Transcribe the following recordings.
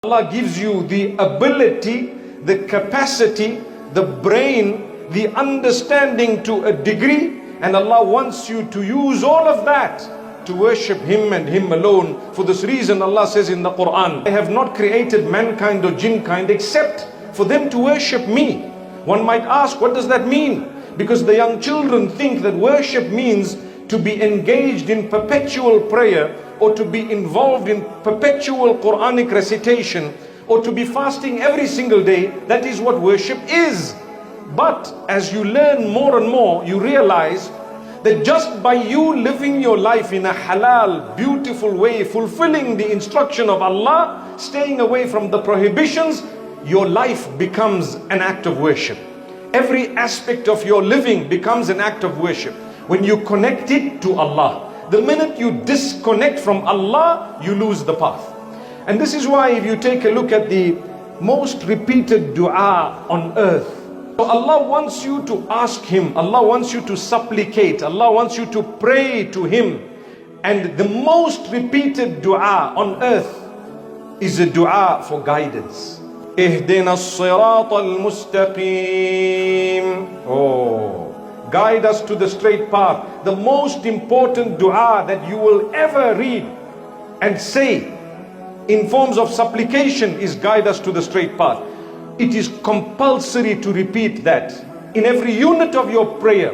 Allah gives you the ability, the capacity, the brain, the understanding to a degree, and Allah wants you to use all of that to worship Him and Him alone. For this reason Allah says in the Quran, I have not created mankind or jinnkind except for them to worship me. One might ask, what does that mean? Because the young children think that worship means to be engaged in perpetual prayer, or to be involved in perpetual Quranic recitation, or to be fasting every single day. That is what worship is. But as you learn more and more, you realize that just by you living your life in a halal, beautiful way, fulfilling the instruction of Allah, staying away from the prohibitions, your life becomes an act of worship. Every aspect of your living becomes an act of worship when you connect it to Allah. The minute you disconnect from Allah, you lose the path. And this is why if you take a look at the most repeated dua on earth, so Allah wants you to ask Him, Allah wants you to supplicate, Allah wants you to pray to Him. And the most repeated dua on earth is a dua for guidance. Ihdina as-sirat al-mustaqim. Oh, guide us to the straight path. The most important dua that you will ever read and say in forms of supplication is guide us to the straight path. It is compulsory to repeat that in every unit of your prayer.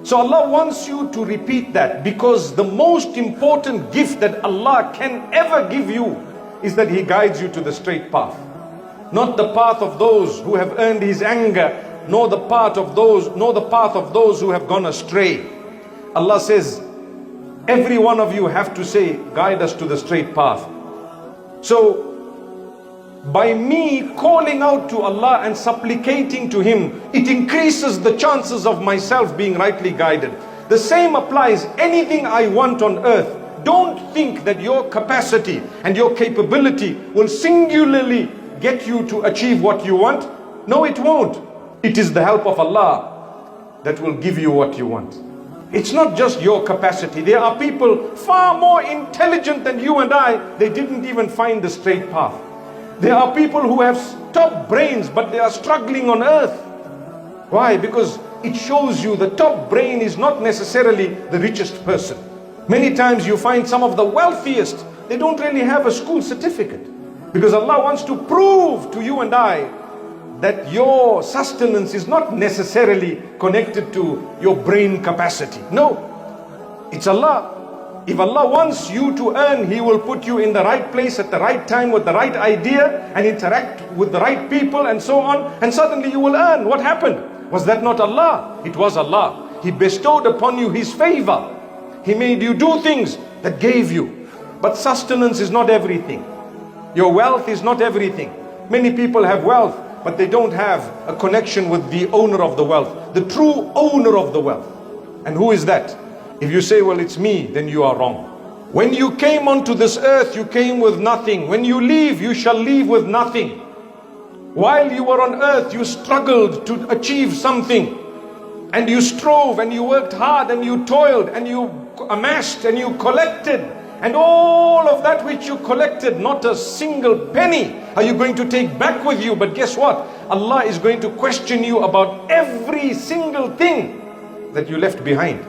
So Allah wants you to repeat that, because the most important gift that Allah can ever give you is that He guides you to the straight path. Not the path of those who have earned His anger, nor the path of those who have gone astray. Allah says, every one of you have to say, guide us to the straight path. So by me calling out to Allah and supplicating to Him, it increases the chances of myself being rightly guided. The same applies. Anything I want on earth, don't think that your capacity and your capability will singularly get you to achieve what you want. No, it won't. It is the help of Allah that will give you what you want. It's not just your capacity. There are people far more intelligent than you and I. They didn't even find the straight path. There are people who have top brains, but they are struggling on earth. Why? Because it shows you the top brain is not necessarily the richest person. Many times you find some of the wealthiest, they don't really have a school certificate. Because Allah wants to prove to you and I that your sustenance is not necessarily connected to your brain capacity. No, it's Allah. If Allah wants you to earn, He will put you in the right place at the right time with the right idea and interact with the right people and so on, and suddenly you will earn. What happened? Was that not Allah? It was Allah. He bestowed upon you His favor. He made you do things that gave you. But sustenance is not everything. Your wealth is not everything. Many people have wealth, but they don't have a connection with the owner of the wealth, the true owner of the wealth. And who is that? If you say, well, it's me, then you are wrong. When you came onto this earth, you came with nothing. When you leave, you shall leave with nothing. While you were on earth, you struggled to achieve something. And you strove, and you worked hard, and you toiled, and you amassed, and you collected. And all of that which you collected, not a single penny are you going to take back with you. But guess what? Allah is going to question you about every single thing that you left behind.